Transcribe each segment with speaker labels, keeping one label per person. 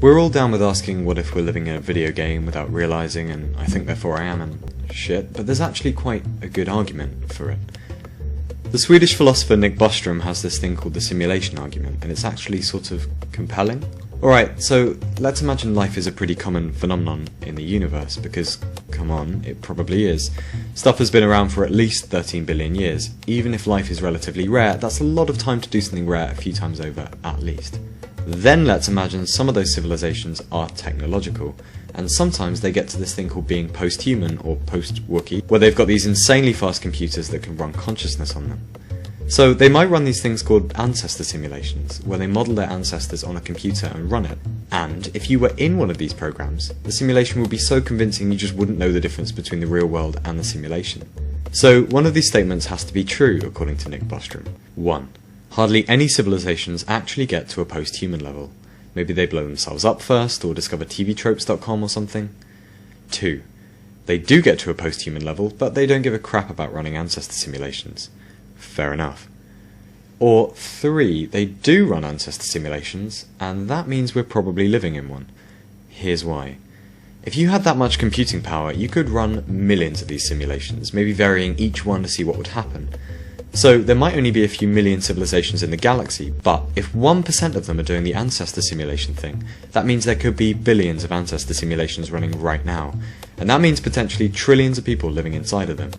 Speaker 1: We're all down with asking what if we're living in a video game without realising, and I think therefore I am, and shit, but there's actually quite a good argument for it. The Swedish philosopher Nick Bostrom has this thing called the simulation argument, and it's actually sort of compelling. Alright, so let's imagine life is a pretty common phenomenon in the universe, because, come on, it probably is. Stuff has been around for at least 13 billion years. Even if life is relatively rare, that's a lot of time to do something rare a few times over, at least. Then let's imagine some of those civilizations are technological, and sometimes they get to this thing called being post-human or post-Wookiee, where they've got these insanely fast computers that can run consciousness on them. So they might run these things called ancestor simulations, where they model their ancestors on a computer and run it. And if you were in one of these programs, the simulation would be so convincing you just wouldn't know the difference between the real world and the simulation. So one of these statements has to be true, according to Nick Bostrom. 1. Hardly any civilizations actually get to a post-human level. Maybe they blow themselves up first, or discover tvtropes.com or something. 2. They do get to a post-human level, but they don't give a crap about running ancestor simulations. Fair enough. Or 3. They do run ancestor simulations, and that means we're probably living in one. Here's why. If you had that much computing power, you could run millions of these simulations, maybe varying each one to see what would happen. So there might only be a few million civilizations in the galaxy, but if 1% of them are doing the ancestor simulation thing, that means there could be billions of ancestor simulations running right now, and that means potentially trillions of people living inside of them.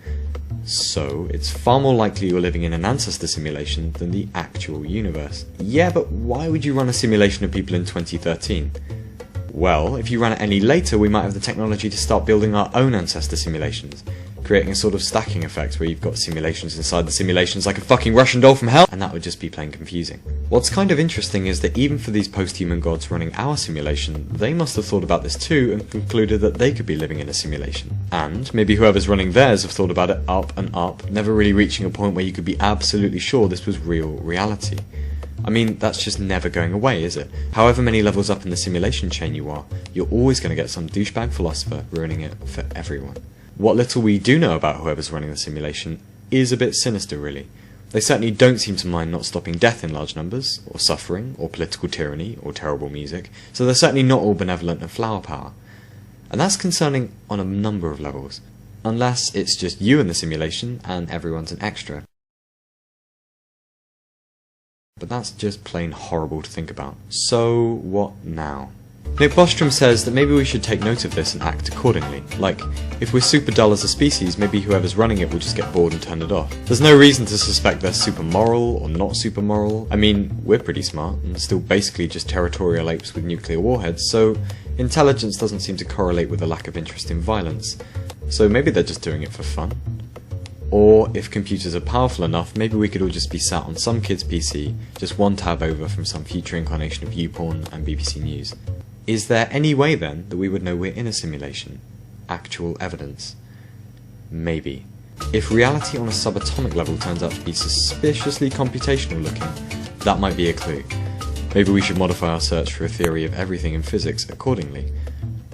Speaker 1: So it's far more likely you're living in an ancestor simulation than the actual universe. Yeah, but why would you run a simulation of people in 2013? Well, if you ran it any later, we might have the technology to start building our own ancestor simulations, creating a sort of stacking effect where you've got simulations inside the simulations like a fucking Russian doll from hell, and that would just be plain confusing. What's kind of interesting is that even for these post-human gods running our simulation, they must have thought about this too and concluded that they could be living in a simulation. And maybe whoever's running theirs have thought about it up and up, never really reaching a point where you could be absolutely sure this was real reality. I mean, that's just never going away, is it? However many levels up in the simulation chain you are, you're always going to get some douchebag philosopher ruining it for everyone. What little we do know about whoever's running the simulation is a bit sinister, really. They certainly don't seem to mind not stopping death in large numbers, or suffering, or political tyranny, or terrible music, so they're certainly not all benevolent and flower power. And that's concerning on a number of levels, unless it's just you in the simulation and everyone's an extra. But that's just plain horrible to think about. So what now? Nick Bostrom says that maybe we should take note of this and act accordingly. Like, if we're super dull as a species, maybe whoever's running it will just get bored and turn it off. There's no reason to suspect they're super moral or not super moral. I mean, we're pretty smart and still basically just territorial apes with nuclear warheads, so intelligence doesn't seem to correlate with a lack of interest in violence. So maybe they're just doing it for fun. Or, if computers are powerful enough, maybe we could all just be sat on some kid's PC, just one tab over from some future incarnation of YouPorn and BBC News. Is there any way then that we would know we're in a simulation? Actual evidence? Maybe. If reality on a subatomic level turns out to be suspiciously computational looking, that might be a clue. Maybe we should modify our search for a theory of everything in physics accordingly.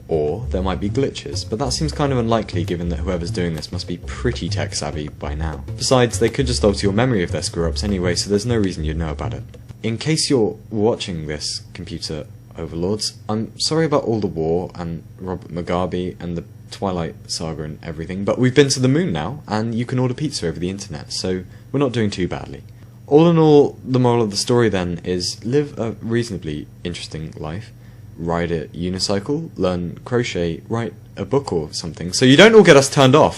Speaker 1: Or there might be glitches, but that seems kind of unlikely given that whoever's doing this must be pretty tech savvy by now. Besides, they could just alter your memory of their screw-ups anyway, so there's no reason you'd know about it. In case you're watching this, computer overlords, I'm sorry about all the war and Robert Mugabe and the Twilight Saga and everything, but we've been to the moon now, and you can order pizza over the internet, so we're not doing too badly. All in all, the moral of the story then is live a reasonably interesting life, ride a unicycle, learn crochet, write a book or something, so you don't all get us turned off.